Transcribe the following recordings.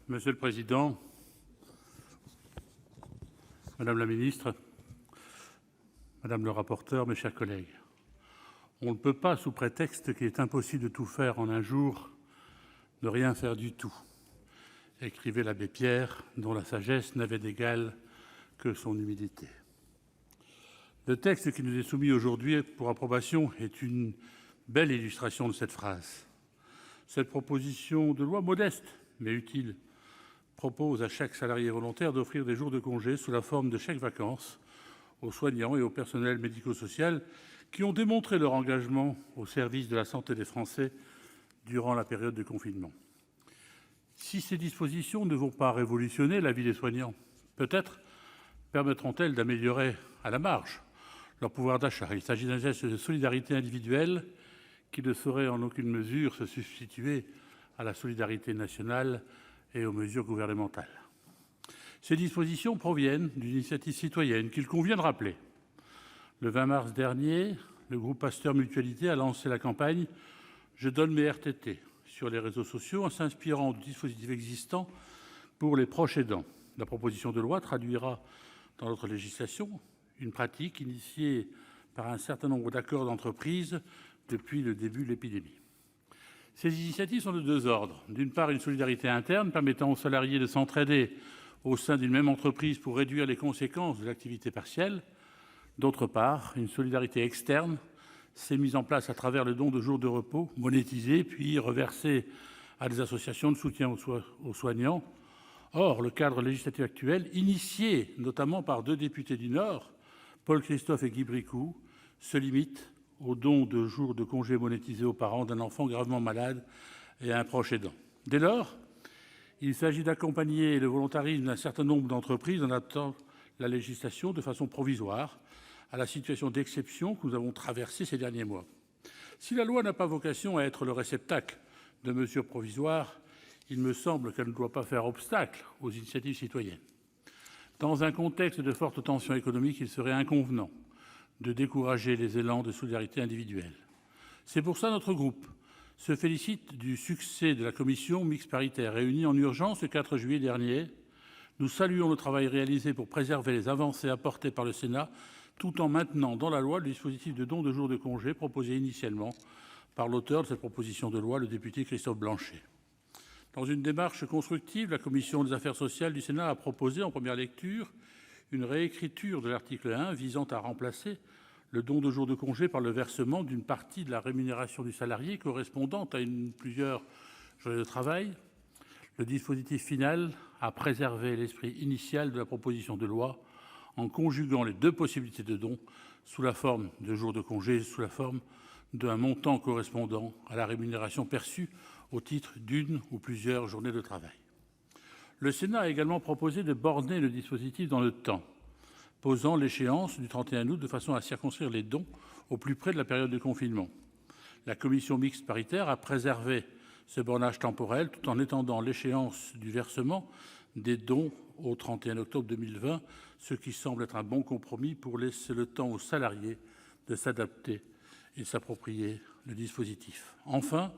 Monsieur le président, madame la ministre, madame le rapporteur, mes chers collègues, on ne peut pas, sous prétexte qu'il est impossible de tout faire en un jour, ne rien faire du tout, écrivait l'abbé Pierre, dont la sagesse n'avait d'égal que son humilité. Le texte qui nous est soumis aujourd'hui pour approbation est une belle illustration de cette phrase. Cette proposition de loi modeste, mais utile, propose à chaque salarié volontaire d'offrir des jours de congé sous la forme de chèques-vacances aux soignants et au personnel médico-social qui ont démontré leur engagement au service de la santé des Français durant la période de confinement. Si ces dispositions ne vont pas révolutionner la vie des soignants, peut-être permettront-elles d'améliorer à la marge leur pouvoir d'achat. Il s'agit d'un geste de solidarité individuelle qui ne saurait en aucune mesure se substituer à la solidarité nationale et aux mesures gouvernementales. Ces dispositions proviennent d'une initiative citoyenne qu'il convient de rappeler. Le 20 mars dernier, le groupe Pasteur Mutualité a lancé la campagne « Je donne mes RTT » sur les réseaux sociaux en s'inspirant du dispositif existant pour les proches aidants. La proposition de loi traduira dans notre législation une pratique initiée par un certain nombre d'accords d'entreprise depuis le début de l'épidémie. Ces initiatives sont de deux ordres. D'une part, une solidarité interne permettant aux salariés de s'entraider au sein d'une même entreprise pour réduire les conséquences de l'activité partielle. D'autre part, une solidarité externe s'est mise en place à travers le don de jours de repos monétisés puis reversés à des associations de soutien aux soignants. Or, le cadre législatif actuel, initié notamment par deux députés du Nord, Paul Christophe et Guy Bricout, se limite au don de jours de congés monétisés aux parents d'un enfant gravement malade et à un proche aidant. Dès lors, il s'agit d'accompagner le volontarisme d'un certain nombre d'entreprises en adaptant la législation de façon provisoire à la situation d'exception que nous avons traversée ces derniers mois. Si la loi n'a pas vocation à être le réceptacle de mesures provisoires, il me semble qu'elle ne doit pas faire obstacle aux initiatives citoyennes. Dans un contexte de forte tension économique, il serait inconvenant de décourager les élans de solidarité individuelle. C'est pour ça que notre groupe se félicite du succès de la commission mixte paritaire réunie en urgence le 4 juillet dernier. Nous saluons le travail réalisé pour préserver les avancées apportées par le Sénat tout en maintenant dans la loi le dispositif de don de jours de congé proposé initialement par l'auteur de cette proposition de loi, le député Christophe Blanchet. Dans une démarche constructive, la commission des affaires sociales du Sénat a proposé en première lecture une réécriture de l'article 1 visant à remplacer le don de jours de congé par le versement d'une partie de la rémunération du salarié correspondant à une ou plusieurs journées de travail. Le dispositif final a préservé l'esprit initial de la proposition de loi en conjuguant les deux possibilités de don sous la forme de jours de congé et sous la forme d'un montant correspondant à la rémunération perçue au titre d'une ou plusieurs journées de travail. Le Sénat a également proposé de borner le dispositif dans le temps, posant l'échéance du 31 août de façon à circonscrire les dons au plus près de la période de confinement. La commission mixte paritaire a préservé ce bornage temporel tout en étendant l'échéance du versement des dons au 31 octobre 2020, ce qui semble être un bon compromis pour laisser le temps aux salariés de s'adapter et s'approprier le dispositif. Enfin,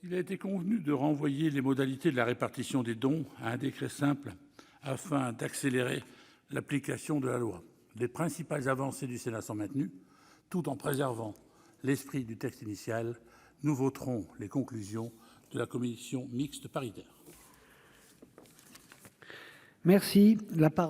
il a été convenu de renvoyer les modalités de la répartition des dons à un décret simple afin d'accélérer l'application de la loi. Les principales avancées du Sénat sont maintenues, tout en préservant l'esprit du texte initial. Nous voterons les conclusions de la commission mixte paritaire. Merci. La parole